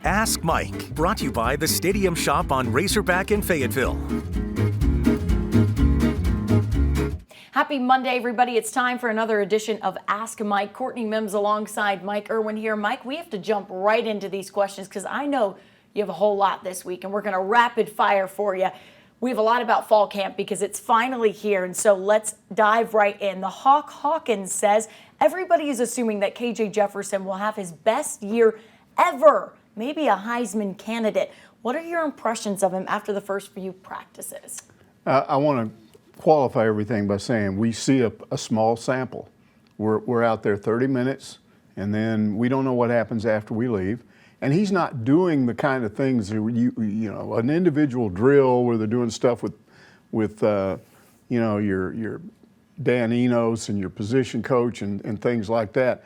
Ask Mike, brought to you by the Stadium Shop on Razorback in Fayetteville. Happy Monday, everybody. It's time for another edition of Ask Mike. Courtney Mims alongside Mike Irwin here. Mike, we have to jump right into these questions because I know you have a whole lot this week, and we're going to rapid fire for you. We have a lot about fall camp because it's finally here, and so let's dive right in. The Hawk Hawkins says everybody is assuming that KJ Jefferson will have his best year ever, maybe a Heisman candidate. What are your impressions of him after the first few practices? I want to qualify everything by saying we see a small sample. We're out there 30 minutes, and then we don't know what happens after we leave. And he's not doing the kind of things that you know, an individual drill where they're doing stuff with you know, your Dan Enos and your position coach and things like that.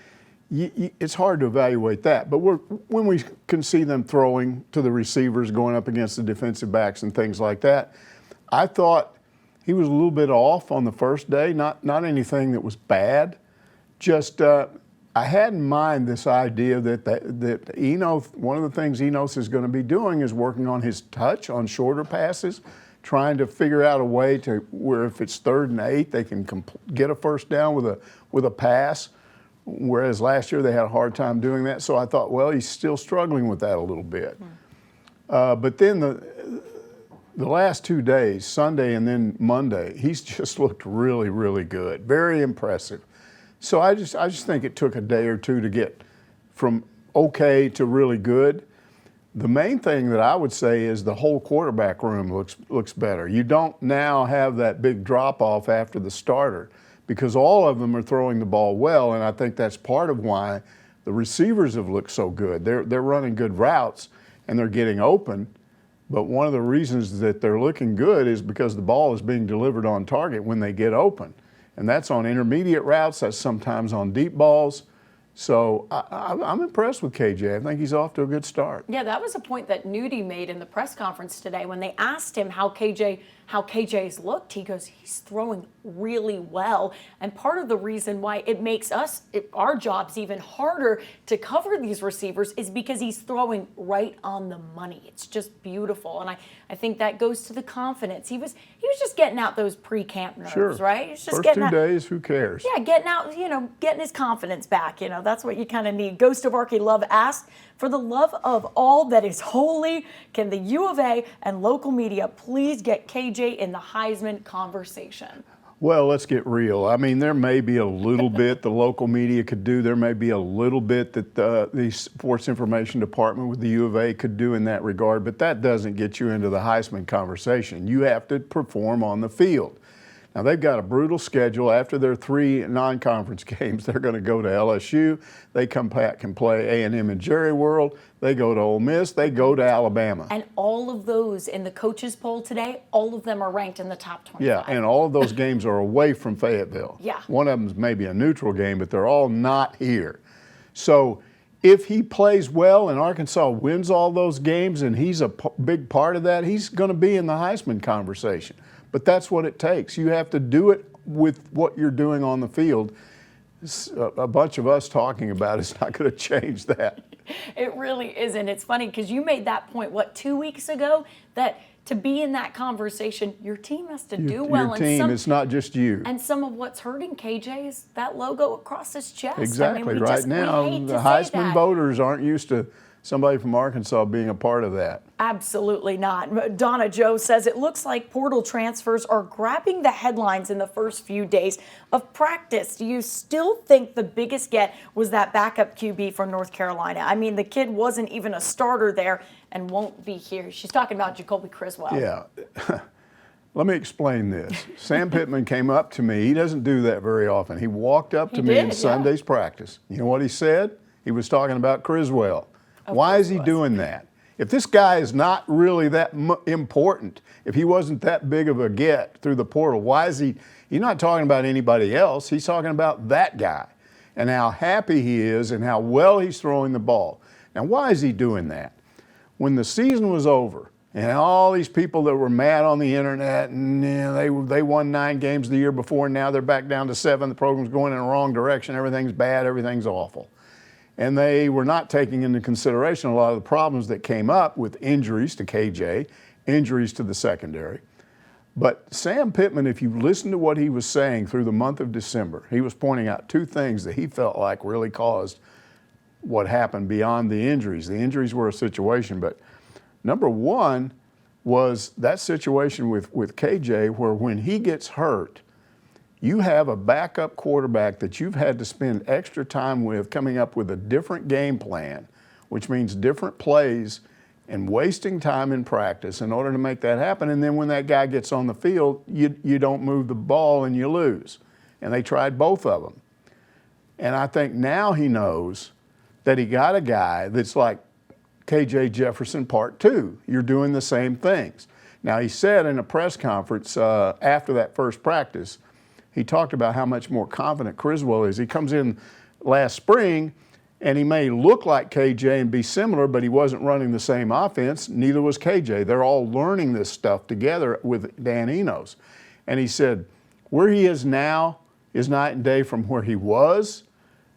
It's hard to evaluate that. But when we can see them throwing to the receivers, going up against the defensive backs and things like that, I thought he was a little bit off on the first day. Not anything that was bad. Just I had in mind this idea that Enos, one of the things Enos is going to be doing is working on his touch on shorter passes, trying to figure out a way to where if it's 3rd and 8, they can get a first down with a pass. Whereas last year they had a hard time doing that. So I thought, well, he's still struggling with that a little bit. But then the last 2 days, Sunday and then Monday, he's just looked really, really good. Very impressive. So I just think it took a day or two to get from okay to really good. The main thing that I would say is the whole quarterback room looks better. You don't now have that big drop off after the starter because all of them are throwing the ball well, and I think that's part of why the receivers have looked so good. They're running good routes and they're getting open. But one of the reasons that they're looking good is because the ball is being delivered on target when they get open. And that's on intermediate routes, that's sometimes on deep balls. So I'm impressed with KJ. I think he's off to a good start. Yeah, that was a point that Nudie made in the press conference today when they asked him how KJ's looked. He goes, he's throwing really well. And part of the reason why it makes our jobs even harder to cover these receivers is because he's throwing right on the money. It's just beautiful. And I think that goes to the confidence. He was just getting out those pre-camp nerves, sure. Right? He's just First getting 2 days, who cares? Yeah, getting out, getting his confidence back. That's what you kind of need. Ghost of Archie Love asked, for the love of all that is holy, can the U of A and local media please get KJ in the Heisman conversation? Well, let's get real. I mean, there may be a little bit the local media could do. There may be a little bit that the Sports Information Department with the U of A could do in that regard, but that doesn't get you into the Heisman conversation. You have to perform on the field. Now, they've got a brutal schedule. After their 3 non-conference games, they're going to go to LSU. They come back and play A&M and Jerry World. They go to Ole Miss. They go to Alabama. And all of those in the coaches poll today, all of them are ranked in the top 25. Yeah, and all of those games are away from Fayetteville. Yeah. One of them is maybe a neutral game, but they're all not here. So if he plays well and Arkansas wins all those games and he's a big part of that, he's going to be in the Heisman conversation. But that's what it takes. You have to do it with what you're doing on the field. A bunch of us talking about it's not going to change that. It really isn't. It's funny because you made that point, 2 weeks ago, that to be in that conversation, your team has to do well. Your team, it's not just you. And some of what's hurting KJ is that logo across his chest. Exactly. I mean, right now, the Heisman voters aren't used to somebody from Arkansas being a part of that. Absolutely not. Donna Joe says it looks like portal transfers are grabbing the headlines in the first few days of practice. Do you still think the biggest get was that backup QB from North Carolina? I mean, the kid wasn't even a starter there and won't be here. She's talking about Jacoby Criswell. Yeah. Let me explain this. Sam Pittman came up to me. He doesn't do that very often. He walked up to me in Sunday's practice. You know what he said? He was talking about Criswell. Why is he doing that? If this guy is not really that important, if he wasn't that big of a get through the portal, why is he's not talking about anybody else. He's talking about that guy and how happy he is and how well he's throwing the ball. Now, why is he doing that? When the season was over and all these people that were mad on the internet and they won 9 games the year before and now they're back down to 7, the program's going in the wrong direction, everything's bad, everything's awful. And they were not taking into consideration a lot of the problems that came up with injuries to KJ, injuries to the secondary. But Sam Pittman, if you listen to what he was saying through the month of December, he was pointing out two things that he felt like really caused what happened beyond the injuries. The injuries were a situation, but number one was that situation with KJ where when he gets hurt, you have a backup quarterback that you've had to spend extra time with coming up with a different game plan, which means different plays and wasting time in practice in order to make that happen. And then when that guy gets on the field, you don't move the ball and you lose. And they tried both of them. And I think now he knows that he got a guy that's like KJ Jefferson Part 2. You're doing the same things. Now, he said in a press conference after that first practice, he talked about how much more confident Criswell is. He comes in last spring, and he may look like KJ and be similar, but he wasn't running the same offense. Neither was KJ. They're all learning this stuff together with Dan Enos. And he said, where he is now is night and day from where he was,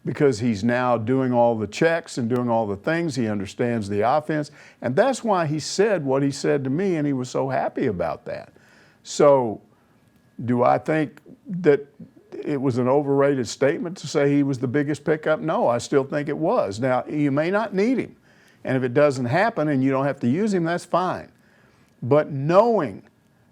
because he's now doing all the checks and doing all the things. He understands the offense. And that's why he said what he said to me, and he was so happy about that. So do I think that it was an overrated statement to say he was the biggest pickup? No, I still think it was. Now, you may not need him. And if it doesn't happen and you don't have to use him, that's fine. But knowing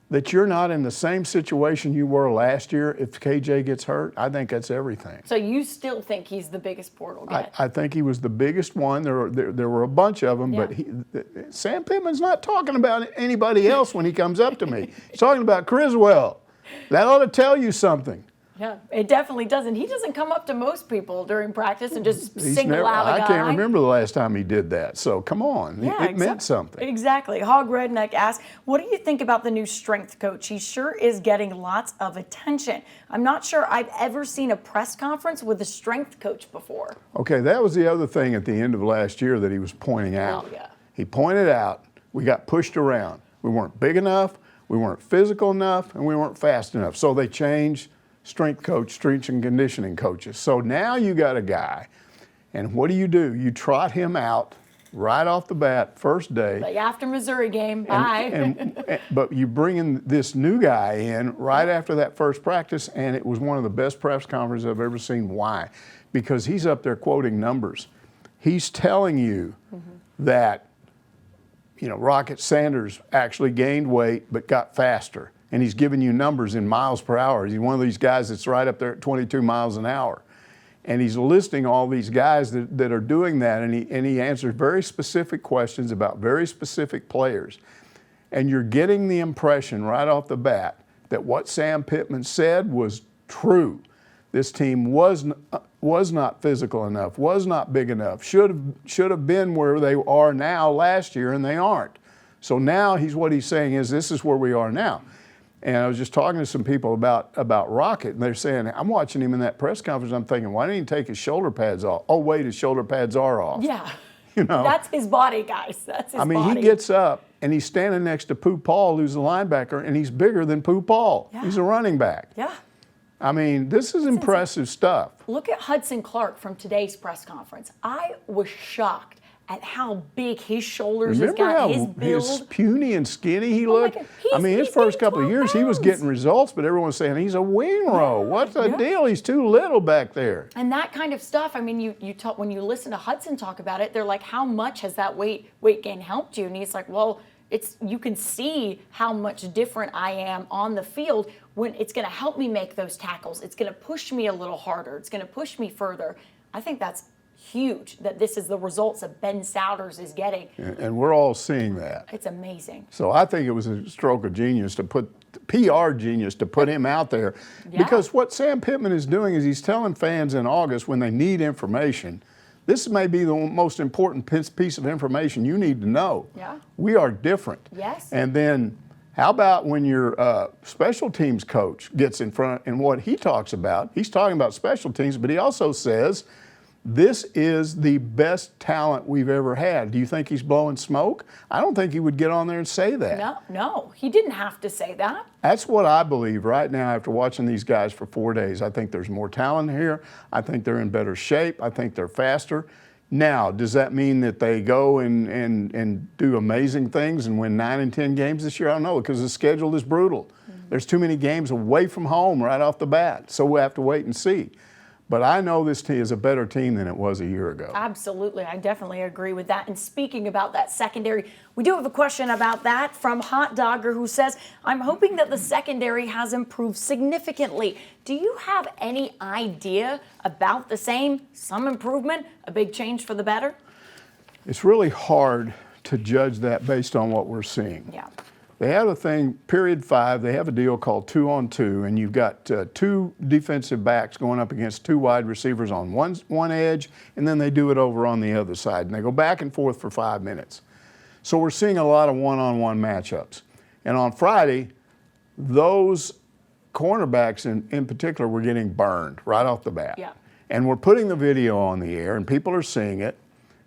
that you're not in the same situation you were last year if KJ gets hurt, I think that's everything. So you still think he's the biggest portal get? I think he was the biggest one. There were a bunch of them, but Sam Pittman's not talking about anybody else when he comes up to me. He's talking about Criswell. That ought to tell you something. Yeah, it definitely doesn't. He doesn't come up to most people during practice and just single out a guy. I can't remember the last time he did that. So come on, yeah, it meant something. Exactly. Hog Redneck asks, what do you think about the new strength coach? He sure is getting lots of attention. I'm not sure I've ever seen a press conference with a strength coach before. Okay, that was the other thing at the end of last year that he was pointing out. Oh, yeah. He pointed out we got pushed around. We weren't big enough, we weren't physical enough, and we weren't fast enough. So they changed strength and conditioning coaches. So now you got a guy, and what do? You trot him out right off the bat, first day. Like after Missouri game, bye. But you bring in this new guy in right after that first practice, and it was one of the best press conferences I've ever seen. Why? Because he's up there quoting numbers. He's telling you that, Rocket Sanders actually gained weight but got faster. And he's giving you numbers in miles per hour. He's one of these guys that's right up there at 22 miles an hour. And he's listing all these guys that are doing that, and he answers very specific questions about very specific players. And you're getting the impression right off the bat that what Sam Pittman said was true. This team was not physical enough, was not big enough, should have been where they are now last year, and they aren't. So now what he's saying is this is where we are now. And I was just talking to some people about Rocket, and they're saying, I'm watching him in that press conference, I'm thinking, why didn't he take his shoulder pads off? Oh, wait, his shoulder pads are off. Yeah. That's his body, guys. That's his body. He gets up, and he's standing next to Pooh Paul, who's a linebacker, and he's bigger than Pooh Paul. Yeah. He's a running back. Yeah. This is impressive stuff. Look at Hudson Clark from today's press conference. I was shocked at how big his shoulders has got, his build. His puny and skinny he looked. His first couple of years he was getting results, but everyone's saying he's a wing row. What's the deal? He's too little back there. And that kind of stuff, you talk, when you listen to Hudson talk about it, they're like, how much has that weight gain helped you? And he's like, well, you can see how much different I am on the field when it's going to help me make those tackles. It's going to push me a little harder. It's going to push me further. I think that's huge that this is the results that Ben Souders is getting. And we're all seeing that. It's amazing. So I think it was a stroke of genius PR genius to put him out there. Yeah. Because what Sam Pittman is doing is he's telling fans in August when they need information, this may be the most important piece of information you need to know. Yeah. We are different. Yes. And then how about when your special teams coach gets in front and what he talks about? He's talking about special teams, but he also says, this is the best talent we've ever had. Do you think he's blowing smoke? I don't think he would get on there and say that. No, he didn't have to say that. That's what I believe right now after watching these guys for 4 days. I think there's more talent here. I think they're in better shape. I think they're faster. Now, does that mean that they go and do amazing things and win 9 and 10 games this year? I don't know, because the schedule is brutal. There's too many games away from home right off the bat, so we'll have to wait and see. But I know this team is a better team than it was a year ago. Absolutely. I definitely agree with that. And speaking about that secondary, we do have a question about that from Hot Dogger, who says, I'm hoping that the secondary has improved significantly. Do you have any idea about the same, some improvement, a big change for the better? It's really hard to judge that based on what we're seeing. Yeah. They have a thing, period 5, they have a deal called 2-on-2, and you've got 2 defensive backs going up against 2 wide receivers on one edge, and then they do it over on the other side, and they go back and forth for 5 minutes. So we're seeing a lot of one-on-one matchups. And on Friday, those cornerbacks in particular were getting burned right off the bat. Yeah. And we're putting the video on the air, and people are seeing it.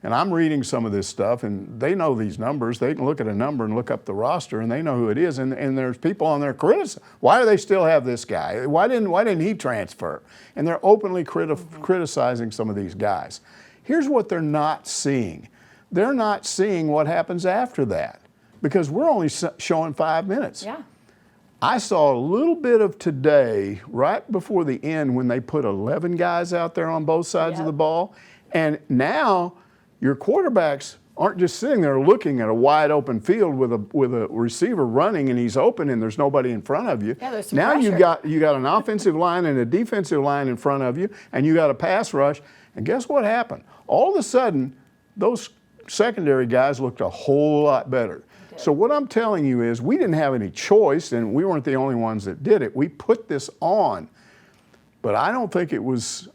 And I'm reading some of this stuff, and they know these numbers. They can look at a number and look up the roster, and they know who it is. And there's people on there criticizing. Why do they still have this guy? Why didn't he transfer? And they're openly criticizing some of these guys. Here's what they're not seeing. They're not seeing what happens after that, because we're only showing 5 minutes. Yeah. I saw a little bit of today, right before the end, when they put 11 guys out there on both sides of the ball. And now your quarterbacks aren't just sitting there looking at a wide open field with a receiver running and he's open and there's nobody in front of you. Yeah, there's some now pressure. you got an offensive line and a defensive line in front of you, and you got a pass rush. And guess what happened? All of a sudden, those secondary guys looked a whole lot better. So what I'm telling you is, we didn't have any choice, and we weren't the only ones that did it. We put this on, but I don't think it was.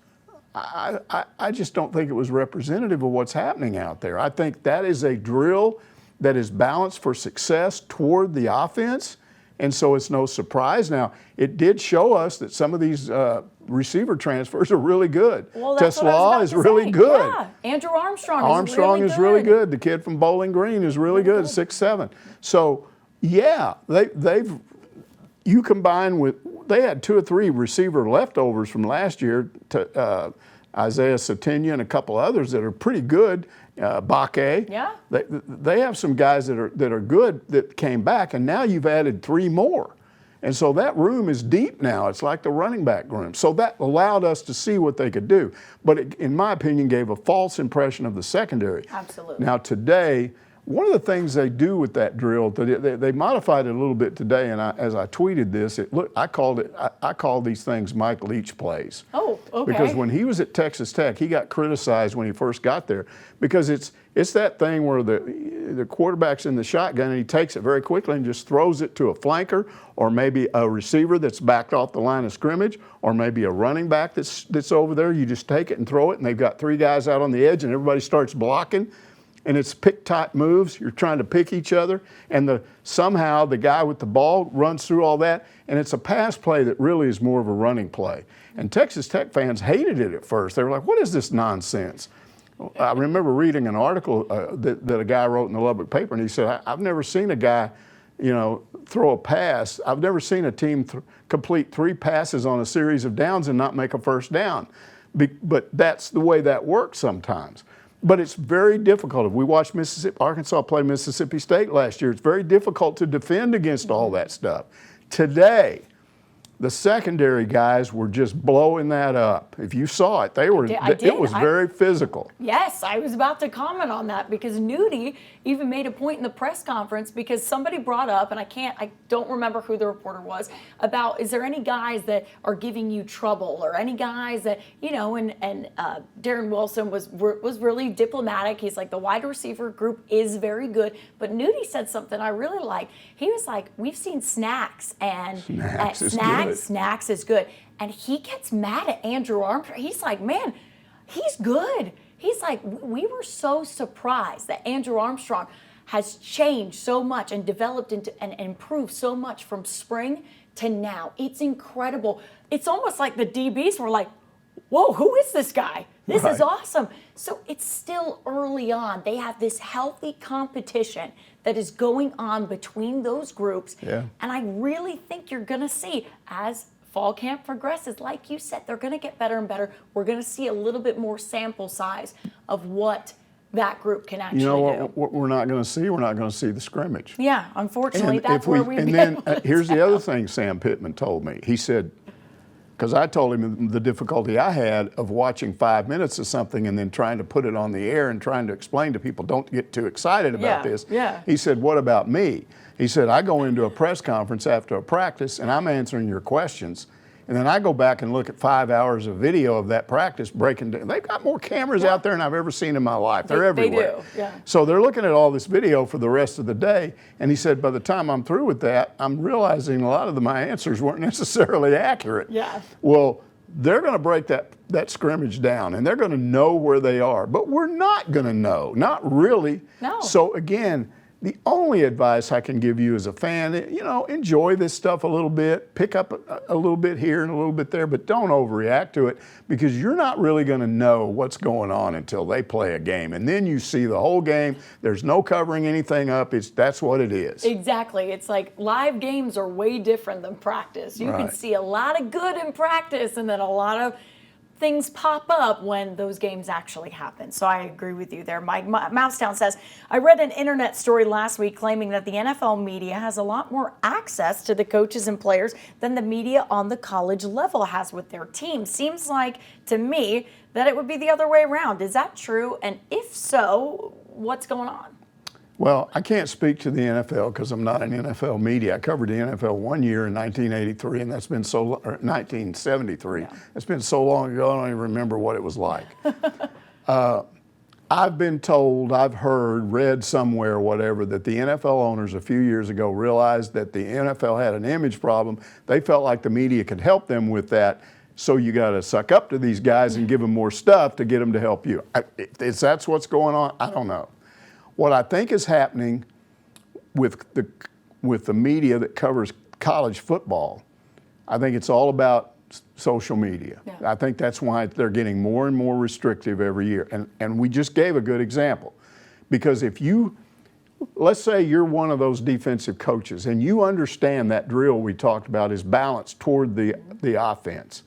I just don't think it was representative of what's happening out there. I think that is a drill that is balanced for success toward the offense, and so it's no surprise. Now, it did show us that some of these receiver transfers are really good. Well, that's what I was Tesla about is to really say. good. Yeah. Andrew Armstrong Is really good. The kid from Bowling Green is really good, 6'7". So, yeah, you combine with, they had 2 or 3 receiver leftovers from last year, to Isaiah Satinia and a couple others that are pretty good. Baque. Yeah. They have some guys that are good that came back, and now you've added 3 more. And so that room is deep now. It's like the running back room. So that allowed us to see what they could do. But it, in my opinion, gave a false impression of the secondary. Absolutely. Now today, one of the things they do with that drill, they modified it a little bit today, and as I tweeted this, I called these things Mike Leach plays. Oh, okay. Because when he was at Texas Tech, he got criticized when he first got there, because it's that thing where the quarterback's in the shotgun and he takes it very quickly and just throws it to a flanker, or maybe a receiver that's backed off the line of scrimmage, or maybe a running back that's over there. You just take it and throw it, and they've got 3 guys out on the edge, and everybody starts blocking. And it's pick-type moves. You're trying to pick each other, and somehow the guy with the ball runs through all that, and it's a pass play that really is more of a running play. And Texas Tech fans hated it at first. They were like, what is this nonsense? I remember reading an article that a guy wrote in the Lubbock paper, and he said, I've never seen a guy, throw a pass. I've never seen a team complete 3 passes on a series of downs and not make a first down. But that's the way that works sometimes. But it's very difficult. If we watched Arkansas play Mississippi State last year, it's very difficult to defend against all that stuff. Today, the secondary guys were just blowing that up. If you saw it, it was very physical. Yes, I was about to comment on that, because Nudie even made a point in the press conference, because somebody brought up, and I don't remember who the reporter was, about, is there any guys that are giving you trouble, or any guys that, and Darren Wilson was really diplomatic. He's like, the wide receiver group is very good, but Nudie said something I really liked. He was like, we've seen Snacks, and Snacks is good. And he gets mad at Andrew Armstrong. He's like, man, he's good. He's like, we were so surprised that Andrew Armstrong has changed so much and developed into and improved so much from spring to now. It's incredible. It's almost like the DBs were like, whoa, who is this guy? This is awesome. So it's still early on. They have this healthy competition that is going on between those groups. Yeah. And I really think you're going to see, as fall camp progresses, like you said, they're going to get better and better. We're going to see a little bit more sample size of what that group can actually do. What we're not going to see? We're not going to see the scrimmage. Yeah, unfortunately, And that's where we've And been. then here's the other thing Sam Pittman told me. He said, because I told him the difficulty I had of watching 5 minutes of something and then trying to put it on the air and trying to explain to people, don't get too excited about this. Yeah. He said, what about me? He said, I go into a press conference after a practice and I'm answering your questions. And then I go back and look at 5 hours of video of that practice breaking down. They've got more cameras out there than I've ever seen in my life. They're everywhere. They do, yeah. So they're looking at all this video for the rest of the day. And he said, by the time I'm through with that, I'm realizing a lot of my answers weren't necessarily accurate. Yeah. Well, they're going to break that scrimmage down and they're going to know where they are. But we're not going to know, not really. No. So again, the only advice I can give you as a fan, enjoy this stuff a little bit, pick up a little bit here and a little bit there, but don't overreact to it because you're not really going to know what's going on until they play a game. And then you see the whole game. There's no covering anything up. That's what it is. Exactly. It's like live games are way different than practice. You can see a lot of good in practice and then a lot of things pop up when those games actually happen. So I agree with you there. Mike Mousetown says, I read an internet story last week claiming that the NFL media has a lot more access to the coaches and players than the media on the college level has with their team. Seems like, to me, that it would be the other way around. Is that true? And if so, what's going on? Well, I can't speak to the NFL because I'm not in NFL media. I covered the NFL 1 year in 1983, and that's been or 1973. Yeah. It's been so long ago, I don't even remember what it was like. I've been told, I've heard, read somewhere, whatever, that the NFL owners a few years ago realized that the NFL had an image problem. They felt like the media could help them with that. So you got to suck up to these guys and give them more stuff to get them to help you. If that's what's going on, I don't know. What I think is happening with the media that covers college football, I think it's all about social media. Yeah. I think that's why they're getting more and more restrictive every year. And we just gave a good example. Because let's say you're one of those defensive coaches and you understand that drill we talked about is balanced toward the offense.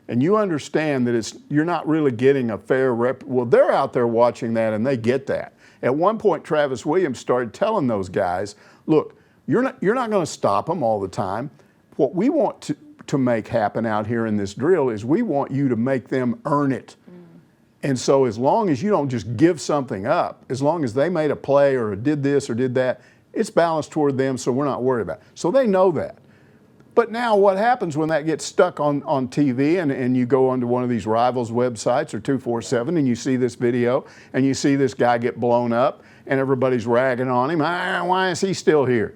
And you understand that you're not really getting a fair rep. Well, they're out there watching that and they get that. At one point, Travis Williams started telling those guys, look, you're not going to stop them all the time. What we want to make happen out here in this drill is we want you to make them earn it. And so as long as you don't just give something up, as long as they made a play or did this or did that, it's balanced toward them, so we're not worried about it. So they know that. But now what happens when that gets stuck on TV and you go onto one of these Rivals websites or 247 and you see this video and you see this guy get blown up and everybody's ragging on him, why is he still here?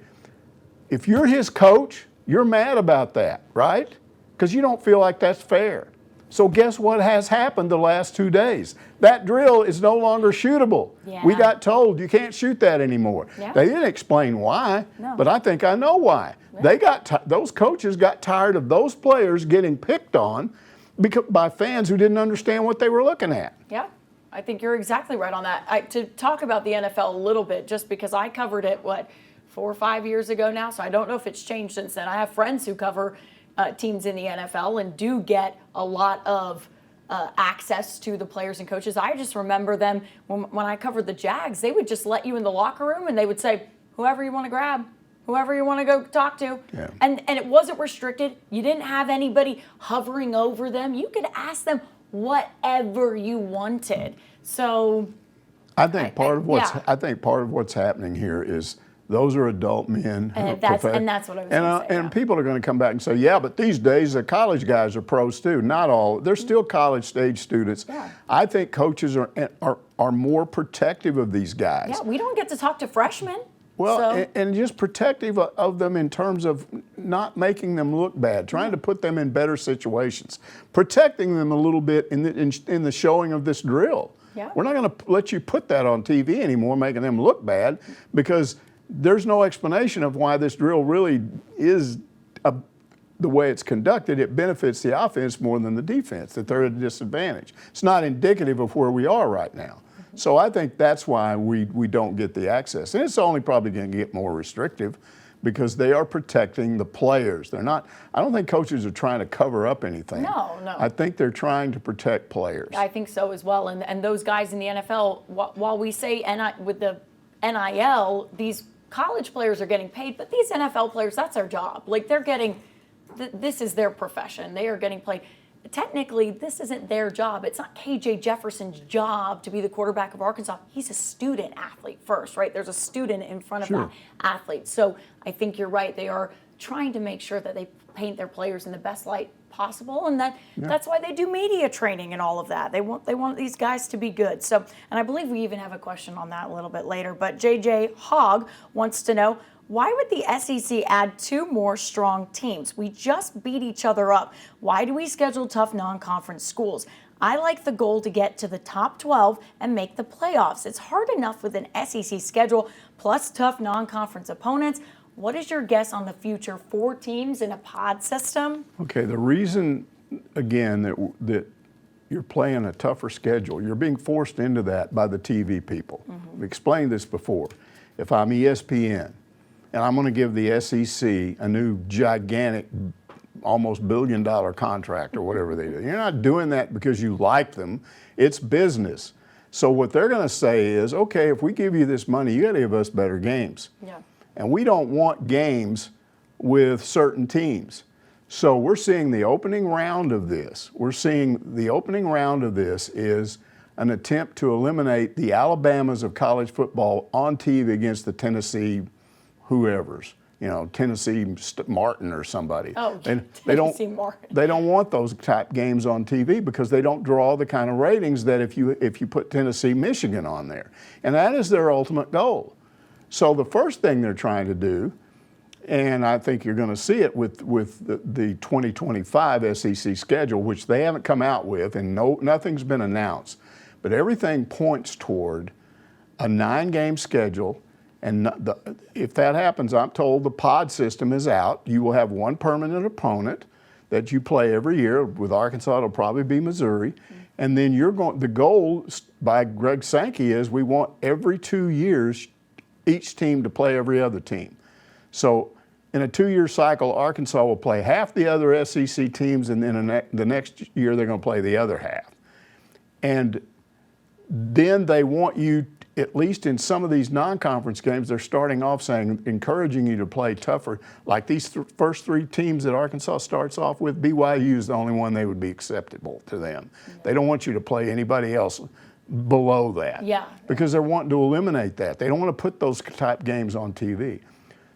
If you're his coach, you're mad about that, right? Because you don't feel like that's fair. So guess what has happened the last 2 days? That drill is no longer shootable. Yeah. We got told you can't shoot that anymore. Yeah. They didn't explain why, but I think I know why. Yeah. Those coaches got tired of those players getting picked on by fans who didn't understand what they were looking at. Yeah, I think you're exactly right on that. To talk about the NFL a little bit, just because I covered it, 4 or 5 years ago now, so I don't know if it's changed since then. I have friends who cover teams in the NFL and do get a lot of access to the players and coaches. I just remember them when I covered the Jags, they would just let you in the locker room and they would say, whoever you want to grab, whoever you want to go talk to. Yeah. And it wasn't restricted. You didn't have anybody hovering over them. You could ask them whatever you wanted. So I think part of what's happening here is those are adult men. And that's what I was going to say. And people are going to come back and say, yeah, but these days the college guys are pros too. Not all. They're still college stage students. Yeah. I think coaches are more protective of these guys. Yeah, we don't get to talk to freshmen. Well, and just protective of them in terms of not making them look bad, trying to put them in better situations, protecting them a little bit in the showing of this drill. Yeah. We're not going to let you put that on TV anymore, making them look bad, because there's no explanation of why this drill really is the way it's conducted. It benefits the offense more than the defense, that they're at a disadvantage. It's not indicative of where we are right now. So I think that's why we don't get the access. And it's only probably going to get more restrictive because they are protecting the players. They're not, I don't think coaches are trying to cover up anything. No. I think they're trying to protect players. I think so as well. And those guys in the NFL, while we say with the NIL, these college players are getting paid, but these NFL players, that's their job. Like they're getting, this is their profession. They are getting paid. Technically, this isn't their job. It's not KJ Jefferson's job to be the quarterback of Arkansas. He's a student athlete first, right? There's a student in front of that athlete. So I think you're right. They are trying to make sure that they paint their players in the best light possible, and that's why they do media training and all of that. They want these guys to be good. So, and I believe we even have a question on that a little bit later. But JJ Hogg wants to know, why would the SEC add 2 more strong teams? We just beat each other up. Why do we schedule tough non-conference schools? I like the goal to get to the top 12 and make the playoffs. It's hard enough with an SEC schedule plus tough non-conference opponents. What is your guess on the future 4 teams in a pod system? Okay, the reason, again, that you're playing a tougher schedule, you're being forced into that by the TV people. I've explained this before. If I'm ESPN, and I'm going to give the SEC a new gigantic, almost $1 billion contract or whatever they do. You're not doing that because you like them. It's business. So what they're going to say is, okay, if we give you this money, you got to give us better games. Yeah. And we don't want games with certain teams. So we're seeing the opening round of this. We're seeing the opening round of this is an attempt to eliminate the Alabamas of college football on TV against the Tennessee whoever's, Tennessee Martin or somebody. Oh, Tennessee Martin. They don't want those type games on TV because they don't draw the kind of ratings that if you put Tennessee, Michigan on there. And that is their ultimate goal. So the first thing they're trying to do, and I think you're going to see it with the 2025 SEC schedule, which they haven't come out with, and nothing's been announced, but everything points toward a 9-game schedule. And if that happens, I'm told the pod system is out. You will have one permanent opponent that you play every year. With Arkansas, it'll probably be Missouri. And then the goal by Greg Sankey is we want every 2 years each team to play every other team. So in a 2-year cycle, Arkansas will play half the other SEC teams, and then the next year they're going to play the other half. And then they want you, at least in some of these non-conference games, they're starting off saying, encouraging you to play tougher. Like these first 3 teams that Arkansas starts off with, BYU is the only one they would be acceptable to them. They don't want you to play anybody else below that. Yeah. Because they're wanting to eliminate that. They don't want to put those type games on TV.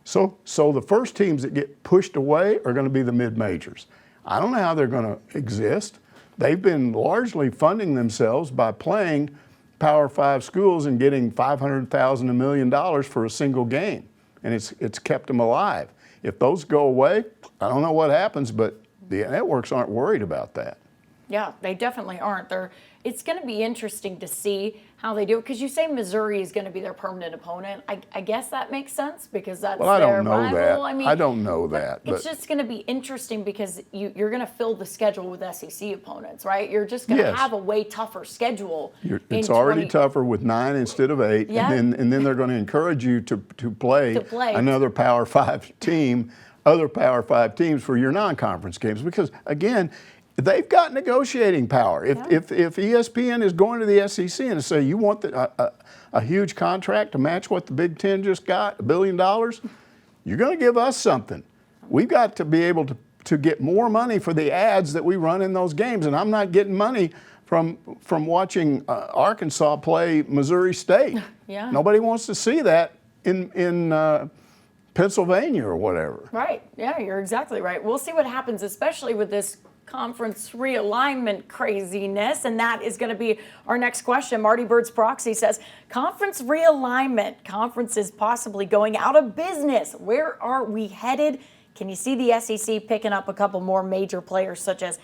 So the first teams that get pushed away are going to be the mid-majors. I don't know how they're going to exist. They've been largely funding themselves by playing Power 5 schools and getting $500,000, $1 million for a single game, and it's kept them alive. If those go away, I don't know what happens, but the networks aren't worried about that. Yeah, they definitely aren't. It's going to be interesting to see how they do it, because you say Missouri is going to be their permanent opponent. I guess that makes sense because that's their rival. I don't know that. It's just going to be interesting because you're going to fill the schedule with SEC opponents, right? You're just going to have a way tougher schedule. It's already tougher with 9 instead of 8, and then they're going to encourage you to play another Power 5 team, other Power 5 teams for your non-conference games, because again, they've got negotiating power. If ESPN is going to the SEC and say, you want a huge contract to match what the Big Ten just got, $1 billion, you're going to give us something. We've got to be able to get more money for the ads that we run in those games. And I'm not getting money from watching Arkansas play Missouri State. Nobody wants to see that in Pennsylvania or whatever. Right. Yeah, you're exactly right. We'll see what happens, especially with this conference realignment craziness, and that is going to be our next question. Marty Bird's Proxy says, conference realignment, conferences possibly going out of business. Where are we headed? Can you see the SEC picking up a couple more major players such as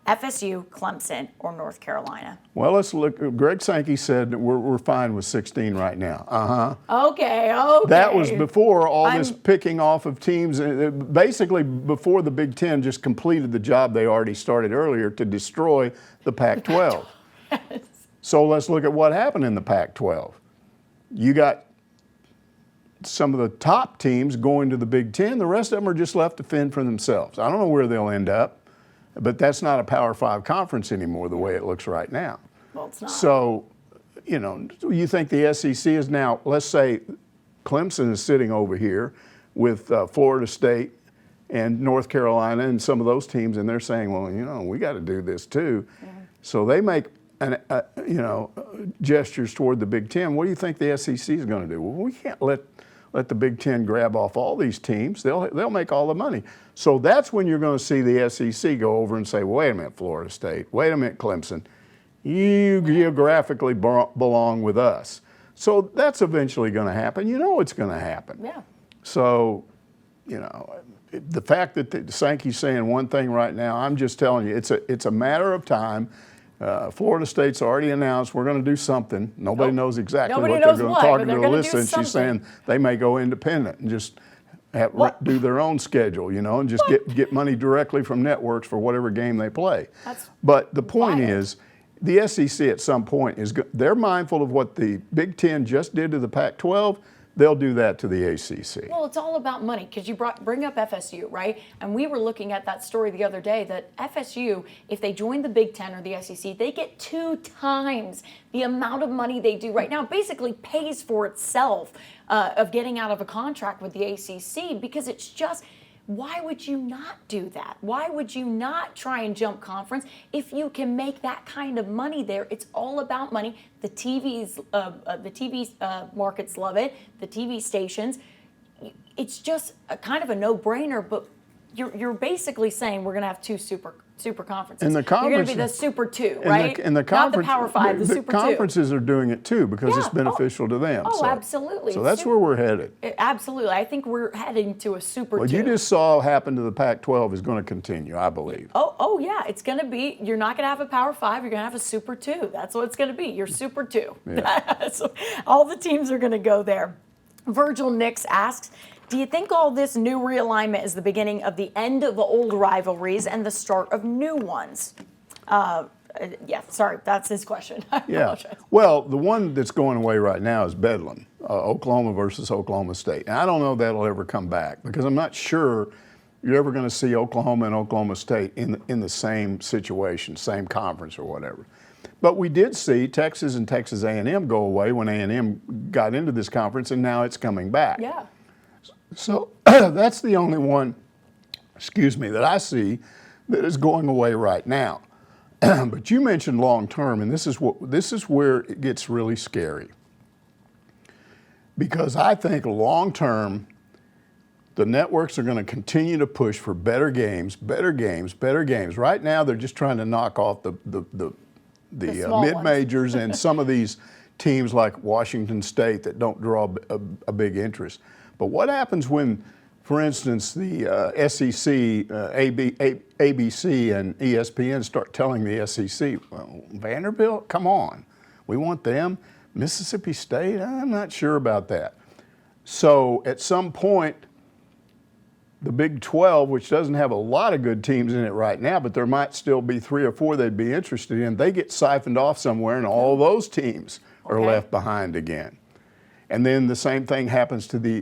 FSU, Clemson, or North Carolina? Well, let's look. Greg Sankey said we're fine with 16 right now. Okay. That was before all this picking off of teams. Basically, before the Big Ten just completed the job they already started earlier to destroy the Pac-12. So let's look at what happened in the Pac-12. You got some of the top teams going to the Big Ten. The rest of them are just left to fend for themselves. I don't know where they'll end up, but that's not a Power 5 conference anymore the way it looks right now. Well, it's not. So, you think the SEC is now, let's say Clemson is sitting over here with Florida State and North Carolina and some of those teams, and they're saying, well, we got to do this too. Yeah. So they make gestures toward the Big Ten. What do you think the SEC is going to do? Well, we can't let the Big Ten grab off all these teams. They'll make all the money. So that's when you're going to see the SEC go over and say, well, wait a minute, Florida State. Wait a minute, Clemson. You geographically belong with us. So that's eventually going to happen. It's going to happen. Yeah. So, the fact that Sankey's saying one thing right now, I'm just telling you, it's a matter of time. Florida State's already announced we're going to do something. Nobody knows exactly what they're going to talk to Alyssa, and she's saying they may go independent and just do their own schedule, and just get money directly from networks for whatever game they play. But the point is, the SEC at some point they're mindful of what the Big Ten just did to the Pac-12. They'll do that to the ACC. Well, it's all about money because you bring up FSU, right? And we were looking at that story the other day that FSU, if they join the Big Ten or the SEC, they get 2 times the amount of money they do right now. It basically pays for itself of getting out of a contract with the ACC because it's just, why would you not do that? Why would you not try and jump conference if you can make that kind of money there? It's all about money. The TV markets love it. The TV stations. It's just a kind of a no-brainer. But you're basically saying we're going to have 2 super conferences. And the you're going to be the Super 2, right? And the not the Power 5, the Super 2. The conferences are doing it too because it's beneficial to them. Oh, absolutely. So that's where we're headed. Absolutely. I think we're heading to a Super 2. What you just saw happen to the Pac-12 is going to continue, I believe. Oh yeah. It's going to be, you're not going to have a Power 5, you're going to have a Super 2. That's what it's going to be. You're Super 2. Yeah. So all the teams are going to go there. Virgil Nix asks, do you think all this new realignment is the beginning of the end of old rivalries and the start of new ones? Sorry, that's his question. I apologize. Well, the one that's going away right now is Bedlam, Oklahoma versus Oklahoma State. And I don't know if that'll ever come back because I'm not sure you're ever going to see Oklahoma and Oklahoma State in the same situation, same conference or whatever. But we did see Texas and Texas A&M go away when A&M got into this conference, and now it's coming back. Yeah. So that's the only one, that I see that is going away right now. But you mentioned long term, and this is where it gets really scary. Because I think long term, the networks are going to continue to push for better games, better games, better games. Right now, they're just trying to knock off the mid-majors and some of these teams like Washington State that don't draw a big interest. But what happens when, for instance, the SEC, ABC, and ESPN start telling the SEC, well, Vanderbilt, come on, we want them. Mississippi State, I'm not sure about that. So at some point, the Big 12, which doesn't have a lot of good teams in it right now, but there might still be 3 or 4 they'd be interested in, they get siphoned off somewhere and all those teams are left behind again. And then the same thing happens to the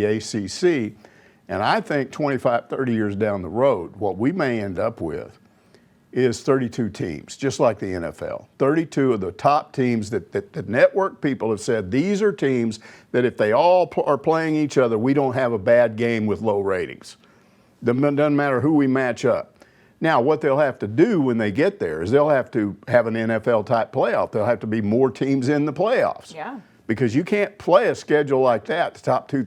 ACC. And I think 25, 30 years down the road, what we may end up with is 32 teams, just like the NFL. 32 of the top teams that the network people have said, these are teams that if they all are playing each other, we don't have a bad game with low ratings. Doesn't matter who we match up. Now, what they'll have to do when they get there is they'll have to have an NFL-type playoff. There'll have to be more teams in the playoffs. Yeah. Because you can't play a schedule like that. The top 2,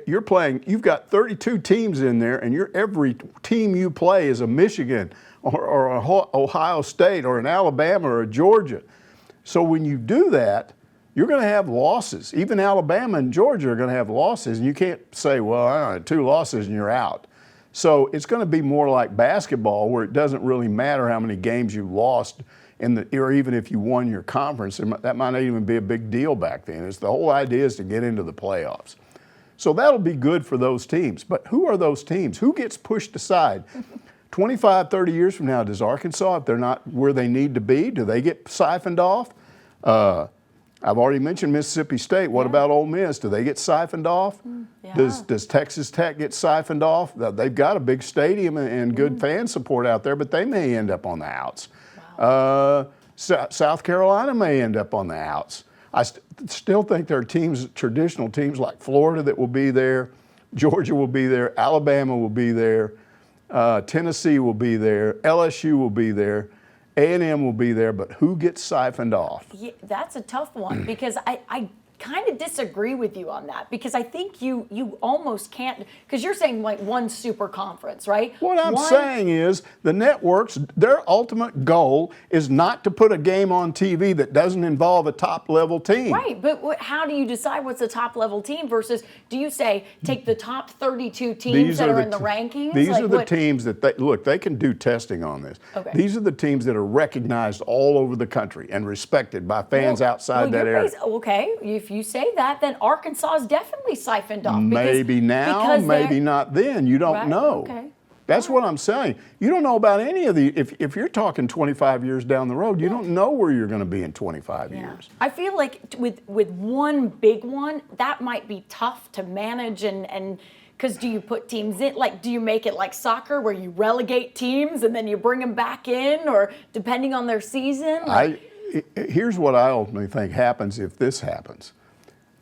you've got 32 teams in there, and every team you play is a Michigan or a Ohio State or an Alabama or a Georgia. So when you do that, you're going to have losses. Even Alabama and Georgia are going to have losses, and you can't say, well, I don't know, 2 losses and you're out. So it's going to be more like basketball, where it doesn't really matter how many games you lost, or even if you won your conference. That might not even be a big deal back then. The whole idea is to get into the playoffs. So that'll be good for those teams. But who are those teams? Who gets pushed aside? 25, 30 years from now, does Arkansas, if they're not where they need to be, do they get siphoned off? I've already mentioned Mississippi State. What about Ole Miss? Do they get siphoned off? Yeah. Does Texas Tech get siphoned off? They've got a big stadium and good fan support out there, but they may end up on the outs. Wow. South Carolina may end up on the outs. I still think there are teams, traditional teams like Florida that will be there, Georgia will be there, Alabama will be there, Tennessee will be there, LSU will be there. A&M will be there, but who gets siphoned off? Yeah, that's a tough one because I kind of disagree with you on that because I think you almost can't, because you're saying like one super conference, right? What I'm saying is the networks, their ultimate goal is not to put a game on TV that doesn't involve a top level team. Right, but how do you decide what's a top level team versus, do you say take the top 32 teams that are in the rankings? These are the teams that, they can do testing on this. Okay. These are the teams that are recognized all over the country and respected by fans outside that area. Okay, if you say that, then Arkansas is definitely siphoned off. Maybe now, maybe not then. You don't know. Okay. That's what I'm saying. You don't know about any of the, if you're talking 25 years down the road, you don't know where you're going to be in 25 years. I feel like with one big one, that might be tough to manage and because do you put teams in, like do you make it like soccer where you relegate teams and then you bring them back in, or depending on their season? Here's what I ultimately think happens if this happens.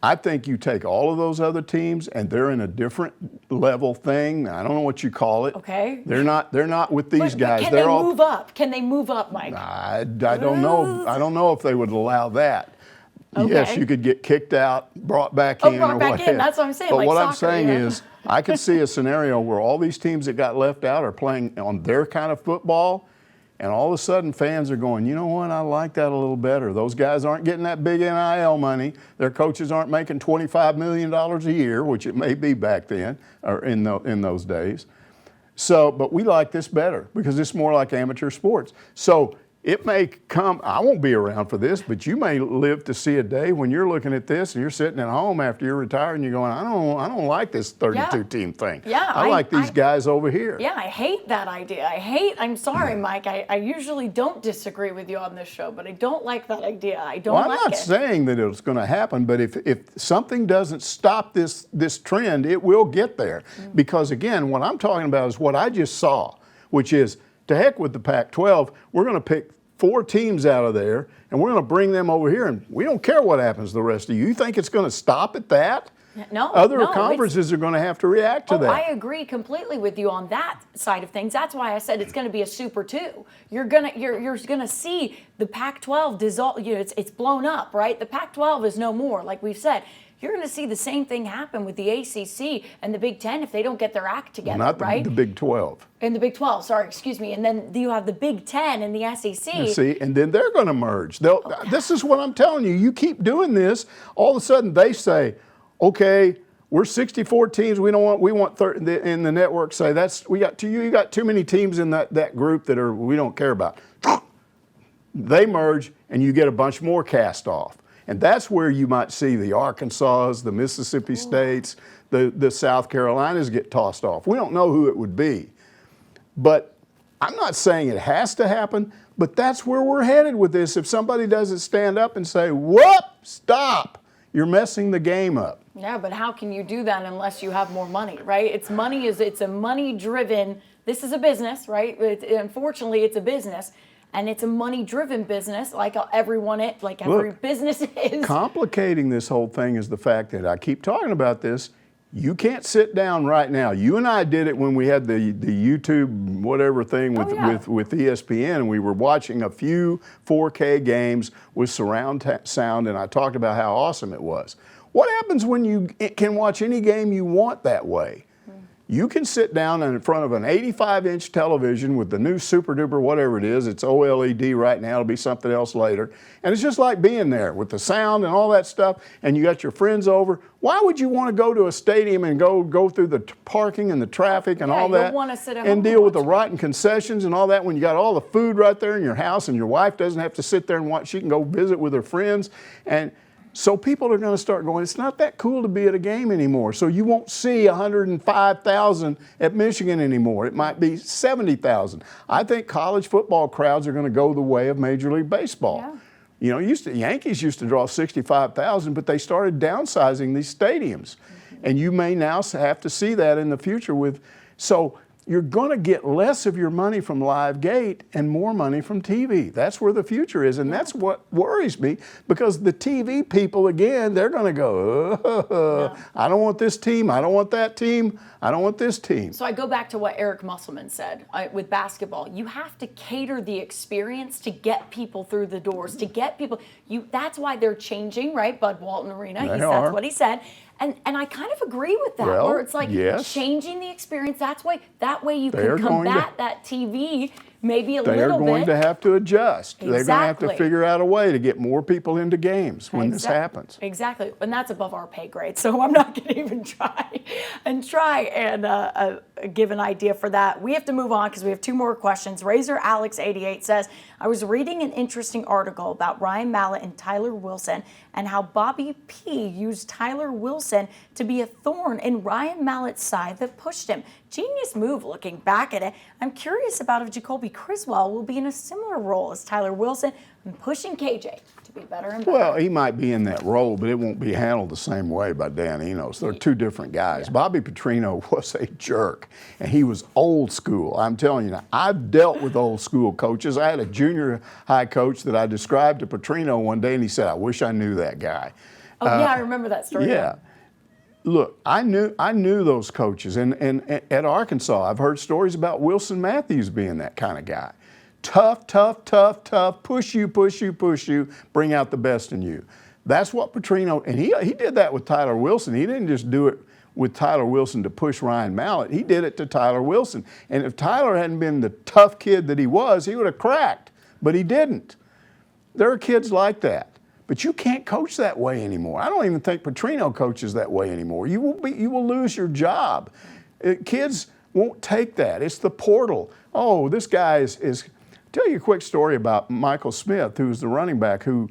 I think you take all of those other teams and they're in a different level thing. I don't know what you call it. Okay. They're not with these guys. Can they move up? Can they move up, Mike? I don't know. I don't know if they would allow that. Okay. Yes, you could get kicked out, brought back in, brought or back whatever. in. That's what I'm saying. But like what soccer, I'm saying is, I could see a scenario where all these teams that got left out are playing on their kind of football. And all of a sudden, fans are going, you know what, I like that a little better. Those guys aren't getting that big NIL money. Their coaches aren't making $25 million a year, which it may be back then, or in those days. So, but we like this better because it's more like amateur sports. So it may come, I won't be around for this, but you may live to see a day when you're looking at this and you're sitting at home after you're retired and you're going, I don't like this 32-team thing. Yeah, I like these guys over here. Yeah, I hate that idea. I'm sorry, Mike. I usually don't disagree with you on this show, but I don't like that idea. I don't like it. I'm not saying that it's going to happen, but if something doesn't stop this trend, it will get there. Because again, what I'm talking about is what I just saw, which is to heck with the Pac-12. We're going to pick 4 teams out of there, and we're going to bring them over here, and we don't care what happens to the rest of you. You think it's going to stop at that? No. Other conferences are going to have to react to that. I agree completely with you on that side of things. That's why I said it's going to be a Super 2. You're gonna see the Pac-12 dissolve. You know, it's blown up, right? The Pac-12 is no more, like we've said. You're going to see the same thing happen with the ACC and the Big Ten if they don't get their act together, right? The Big 12. And the Big 12, sorry, excuse me. And then you have the Big Ten and the SEC. See, and then they're going to merge. This is what I'm telling you. You keep doing this, all of a sudden they say, okay, we're 64 teams. We want 30, in the network say you got too many teams in that group that we don't care about. They merge and you get a bunch more cast off. And that's where you might see the Arkansas, the Mississippi States, the South Carolinas get tossed off. We don't know who it would be. But I'm not saying it has to happen, but that's where we're headed with this. If somebody doesn't stand up and say, whoop, stop, you're messing the game up. Yeah, but how can you do that unless you have more money, right? It's a money-driven, this is a business, right? Unfortunately, it's a business. And it's a money-driven business, like every business is. Complicating this whole thing is the fact that I keep talking about this. You can't sit down right now. You and I did it when we had the YouTube whatever thing with ESPN, and we were watching a few 4K games with surround sound, and I talked about how awesome it was. What happens when you can watch any game you want that way? You can sit down in front of an 85-inch television with the new super duper whatever it is. It's OLED right now. It'll be something else later. And it's just like being there with the sound and all that stuff. And you got your friends over. Why would you want to go to a stadium and go through the parking and the traffic and all that want to sit at home and deal with the rotten concessions and all that when you got all the food right there in your house and your wife doesn't have to sit there and watch. She can go visit with her friends. And so people are going to start going, it's not that cool to be at a game anymore. So you won't see 105,000 at Michigan anymore. It might be 70,000. I think college football crowds are going to go the way of Major League Baseball. Yeah. You know, Yankees used to draw 65,000, but they started downsizing these stadiums. And you may now have to see that in the future so you're going to get less of your money from live gate and more money from TV. That's where the future is, and that's what worries me, because the TV people, again, they're going to go, I don't want this team, I don't want that team, I don't want this team. So I go back to what Eric Musselman said with basketball. You have to cater the experience to get people through the doors, to get people. That's why they're changing, right? Bud Walton Arena, that's what he said. And I kind of agree with that, where it's like changing the experience. That way you can combat that TV maybe a little bit. They're going to have to adjust. Exactly. They're going to have to figure out a way to get more people into games when this happens. Exactly, and that's above our pay grade, so I'm not going to even try and give an idea for that. We have to move on because we have two more questions. Razor Alex 88 says, I was reading an interesting article about Ryan Mallett and Tyler Wilson and how Bobby P used Tyler Wilson to be a thorn in Ryan Mallett's side that pushed him. Genius move looking back at it. I'm curious about if Jacoby Criswell will be in a similar role as Tyler Wilson and pushing KJ to be better and better. Well, he might be in that role, but it won't be handled the same way by Dan Enos. They're two different guys. Yeah. Bobby Petrino was a jerk, and he was old school. I'm telling you now, I've dealt with old school coaches. I had a junior high coach that I described to Petrino one day, and he said, I wish I knew that guy. Oh, yeah, I remember that story. Yeah. Look, I knew those coaches, and at Arkansas, I've heard stories about Wilson Matthews being that kind of guy. Tough, push you, bring out the best in you. That's what Petrino, and he did that with Tyler Wilson. He didn't just do it with Tyler Wilson to push Ryan Mallett. He did it to Tyler Wilson. And if Tyler hadn't been the tough kid that he was, he would have cracked, but he didn't. There are kids like that. But you can't coach that way anymore. I don't even think Petrino coaches that way anymore. You will lose your job. Kids won't take that. It's the portal. Oh, this guy is. Tell you a quick story about Michael Smith, who's the running back who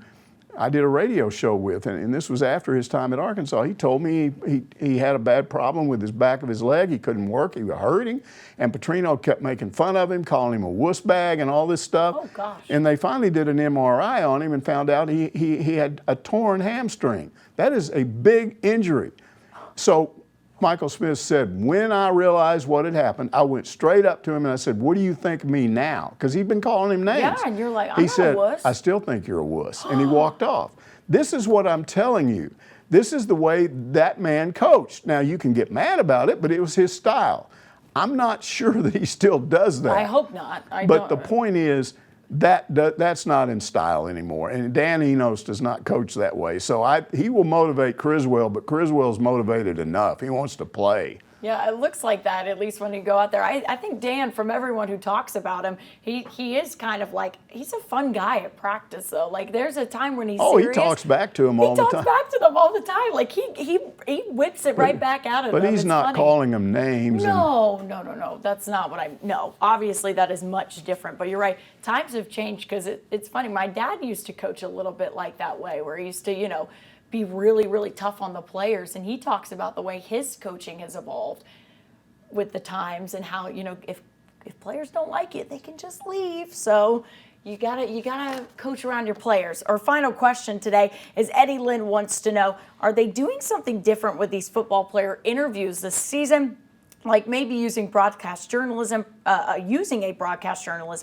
I did a radio show with, and this was after his time at Arkansas. He told me he had a bad problem with his back of his leg. He couldn't work. He was hurting. And Petrino kept making fun of him, calling him a wuss bag and all this stuff. Oh, gosh. And they finally did an MRI on him and found out he had a torn hamstring. That is a big injury. So Michael Smith said, when I realized what had happened, I went straight up to him and I said, what do you think of me now? Because he'd been calling him names. Yeah, and you're like, I'm he not said, a wuss. I still think you're a wuss. And he walked off. This is what I'm telling you. This is the way that man coached. Now, you can get mad about it, but it was his style. I'm not sure that he still does that. I hope not. But the point is, that's not in style anymore. And Dan Enos does not coach that way. So he will motivate Criswell, but Criswell's motivated enough. He wants to play. Yeah, it looks like that, at least when you go out there. I think Dan, from everyone who talks about him, he is kind of like, he's a fun guy at practice, though. Like, there's a time when he's serious. He talks back to him all the time. He talks back to them all the time. Like, he whips it right back out of them. But he's not calling them names. No. That's not what no. Obviously, that is much different. But you're right. Times have changed because it's funny. My dad used to coach a little bit like that way, where he used to, be really, really tough on the players. And he talks about the way his coaching has evolved with the times and how, if players don't like it, they can just leave. So you gotta coach around your players. Our final question today is Eddie Lynn wants to know, are they doing something different with these football player interviews this season? Like maybe using a broadcast journalism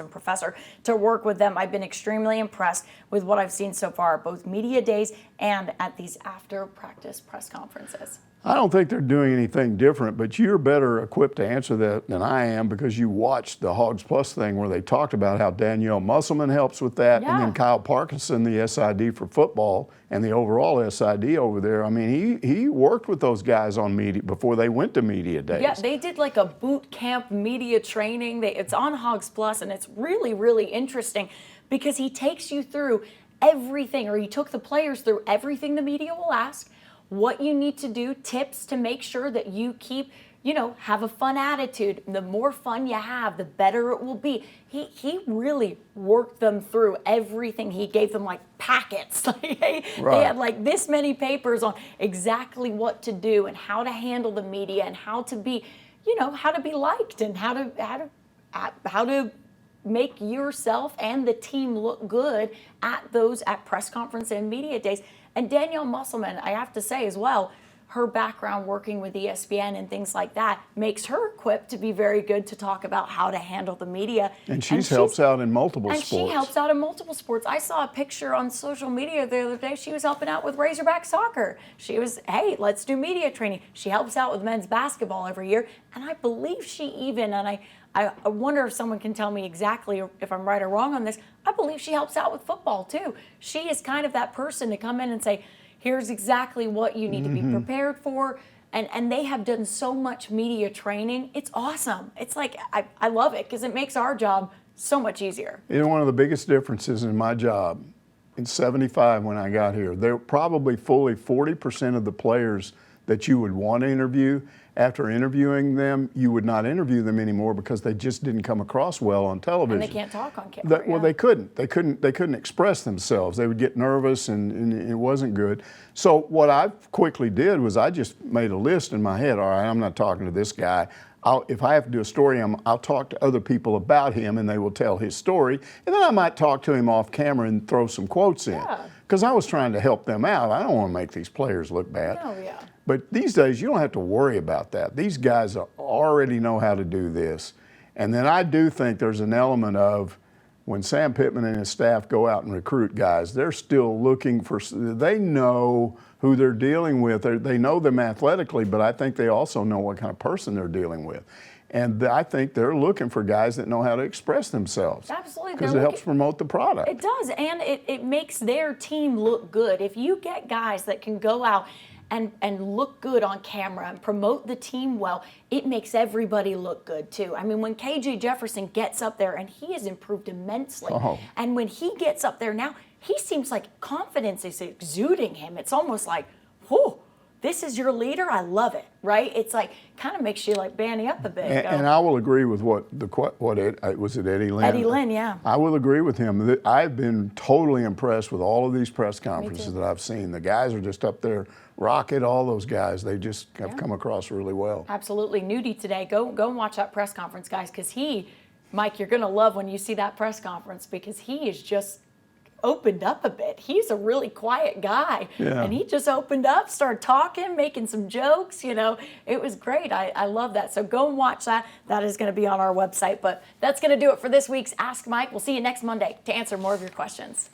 professor to work with them. I've been extremely impressed with what I've seen so far, both media days and at these after practice press conferences. I don't think they're doing anything different, but you're better equipped to answer that than I am because you watched the Hogs Plus thing where they talked about how Danielle Musselman helps with that, and then Kyle Parkinson, the SID for football, and the overall SID over there. I mean, he worked with those guys on media before they went to media days. Yeah, they did like a boot camp media training. It's on Hogs Plus, and it's really, really interesting because he takes you through everything, or he took the players through everything the media will ask, what you need to do, tips to make sure that you keep, have a fun attitude. The more fun you have, the better it will be. He really worked them through everything. He gave them like packets. They had like this many papers on exactly what to do and how to handle the media and how to be, how to be liked and how to make yourself and the team look good at press conference and media days. And Danielle Musselman, I have to say as well, her background working with ESPN and things like that makes her equipped to be very good to talk about how to handle the media. And she helps out in multiple and sports. She helps out in multiple sports. I saw a picture on social media the other day. She was helping out with Razorback soccer. She was, hey, let's do media training. She helps out with men's basketball every year. And I believe she even, and I wonder if someone can tell me exactly if I'm right or wrong on this, I believe she helps out with football too. She is kind of that person to come in and say, here's exactly what you need to be prepared for. And they have done so much media training. It's awesome. It's like, I love it because it makes our job so much easier. You know, one of the biggest differences in my job in '75 when I got here, there probably fully 40% of the players that you would want to interview, after interviewing them, you would not interview them anymore because they just didn't come across well on television. And they can't talk on camera. Well, they couldn't. They couldn't express themselves. They would get nervous, and it wasn't good. So what I quickly did was I just made a list in my head. All right, I'm not talking to this guy. If I have to do a story, I'll talk to other people about him, and they will tell his story. And then I might talk to him off camera and throw some quotes in. Because I was trying to help them out. I don't want to make these players look bad. Oh, yeah. But these days, you don't have to worry about that. These guys already know how to do this. And then I do think there's an element of when Sam Pittman and his staff go out and recruit guys, they're still looking for, they know who they're dealing with. They know them athletically, but I think they also know what kind of person they're dealing with. And I think they're looking for guys that know how to express themselves. Absolutely. Because it helps promote the product. It does, and it makes their team look good. If you get guys that can go out and look good on camera and promote the team well, it makes everybody look good too. I mean, when KJ Jefferson gets up there, and he has improved immensely, and when he gets up there now, he seems like confidence is exuding him. It's almost like, whew, this is your leader. I love it, right? It's like kind of makes you like bandy up a bit. And I will agree with was it Eddie Lynn? Eddie Lynn, yeah. I will agree with him. I've been totally impressed with all of these press conferences that I've seen. The guys are just up there. Rocket, all those guys, they just have come across really well. Absolutely. Nudie today, go and watch that press conference, guys, because Mike, you're going to love when you see that press conference because he is just opened up a bit. He's a really quiet guy, and he just opened up, started talking, making some jokes. You know, it was great. I love that. So go and watch that. That is going to be on our website. But that's going to do it for this week's Ask Mike. We'll see you next Monday to answer more of your questions.